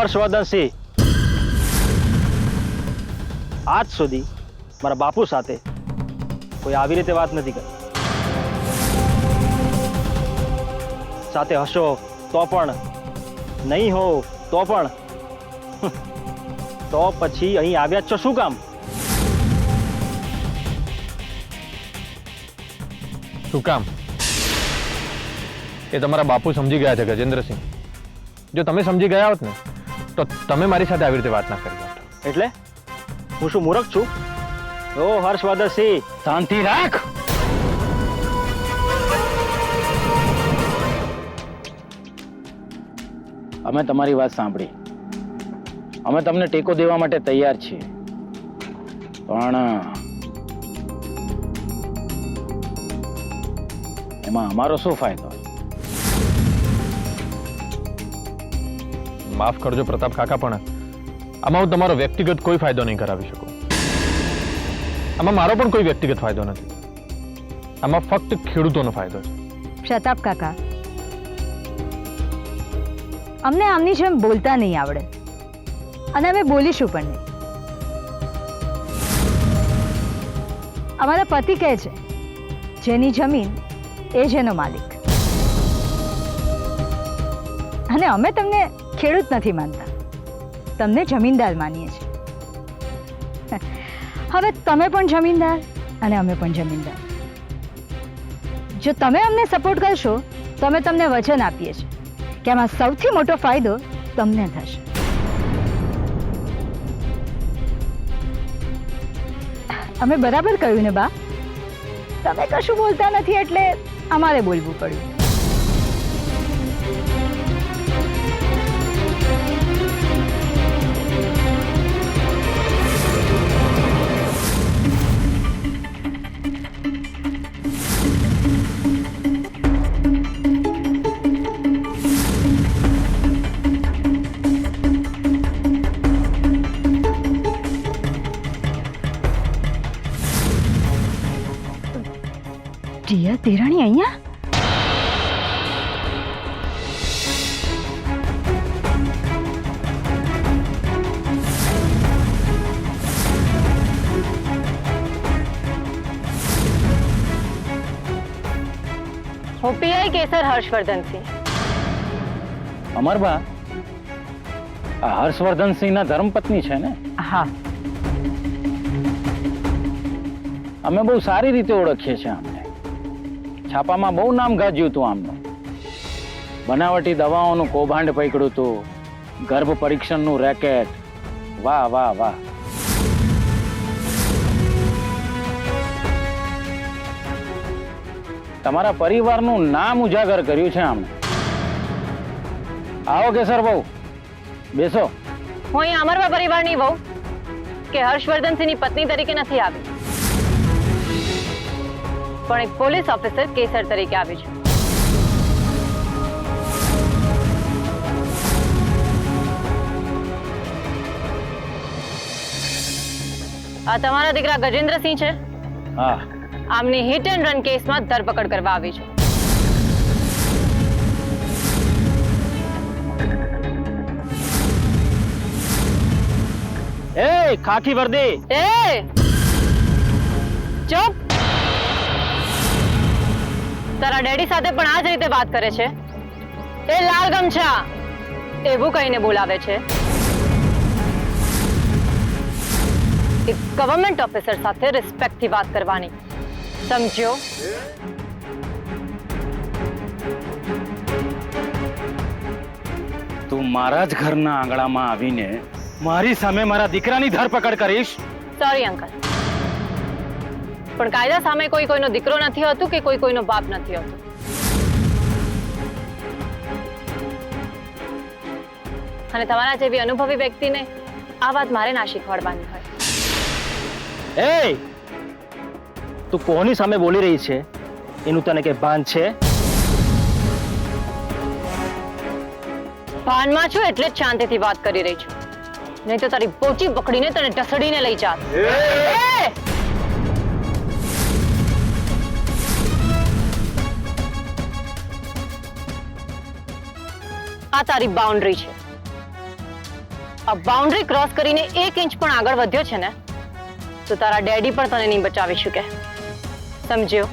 હર્ષવર્ધનસિંહ, આજ સુધી મારા બાપુ સાથે કોઈ આવી રીતે વાત નથી કરી. સાથે હશો તો પણ, નહીં હો તો પણ, તો પછી અહીં આવ્યા છો શું કામ? શું કામ એ તમારા બાપુ સમજી ગયા છે ગજેન્દ્રસિંહ. જો તમે સમજી ગયા હોત ને તો તમે મારી સાથે આવી રીતે વાત ના કરી હોત. એટલે હું શું મૂર્ખ છું? ઓ હર્ષવર્ધનસિંહ, શાંતિ રાખ. અમે તમારી વાત સાંભળી, અમે તમને ટેકો દેવા માટે તૈયાર છીએ, પણ એમાં અમારો શું ફાયદો? માફ કરજો પ્રતાપ કાકા, પણ આમાં હું તમારો વ્યક્તિગત કોઈ ફાયદો નહીં કરાવી શકું. આમાં મારો પણ કોઈ વ્યક્તિગત ફાયદો નથી. આમાં ફક્ત ખેડૂતોનો ફાયદો છે. પ્રતાપ કાકા, અમને આમની જેમ બોલતા નહીં આવડે અને અમે બોલીશું પણ નહીં. અમારા પતિ કહે છે, જેની જમીન એ જ એનો માલિક. અને અમે તમને ખેડૂત નથી માનતા, તમને જમીનદાર માનીએ છીએ. હવે તમે પણ જમીનદાર અને અમે પણ જમીનદાર. જો તમે અમને સપોર્ટ કરશો તો અમે તમને વચન આપીએ છીએ કે આમાં સૌથી મોટો ફાયદો તમને થશે. અમે બરાબર કહ્યું ને બા? તમે કશું બોલતા નથી એટલે અમારે બોલવું પડ્યું. ડિયર દેરાણી અહીંયા? હું પીઆઈ કેસર હર્ષવર્ધનસિંહ. અમરબા, આ હર્ષવર્ધનસિંહના ધર્મપત્ની છે ને? હા. અમે બહુ સારી રીતે ઓળખીએ છીએ આમને. છાપામાં બહુ નામ ગાજ્યું હતું આમનું. બનાવટી દવાઓનું કૌભાંડ પકડ્યું હતું, ગર્ભ પરીક્ષણનું રેકેટ. વાહ વાહ વાહ. તમારા પરિવારનું નામ ઉજાગર કર્યું છે આમણે. આવો કેસર બહુ, બેસો. હું અહીં અમરવા પરિવારની વહુ કે હર્ષવર્ધનસિંહની પત્ની તરીકે નથી આવી, પણ એક પોલીસ ઓફિસર કેસર તરીકે આવી છું. આ તમારા દીકરા ગજેન્દ્રસિંહ છે. હા. આમની હિટ એન્ડ રન કેસમાં ધરપકડ કરવા આવી છું. એ ખાકી વર્દી, એ ચૂપ. તારા ડેડી સાથે પણ આ જ રીતે વાત કરે છે? એ લાલ ગમછા એવું કહીને બોલાવે છે. એક ગવર્નમેન્ટ ઓફિસર સાથે રિસ્પેક્ટથી વાત કરવાની, સમજ્યો? તું મારા જ ઘરના આંગણામાં આવીને મારી સામે મારા દીકરાની ધરપકડ કરીશ? સોરી અંકલ, પણ કાયદા સામે કોઈ કોઈનો દીકરો નથી હોતું કે કોઈ કોઈનો બાપ નથી હોતો. અને તમારા જેવી અનુભવી વ્યક્તિને આ વાત મારે ના શીખવાડવાની હોય. એ તું કોની સામે બોલી રહી છે એનું તને કઈ ભાન છે? ભાનમાં છું એટલે જ શાંતિથી વાત કરી રહી છું, નહીં તો તારી પોચી પકડીને તને ઢસડીને લઈ જાત. આ તારી બાઉન્ડ્રી છે. આ બાઉન્ડ્રી ક્રોસ કરીને 1 ઇંચ પણ આગળ વધ્યો છે ને તો તારા ડેડી પણ તને નહીં બચાવી શકે, સમજ્યો?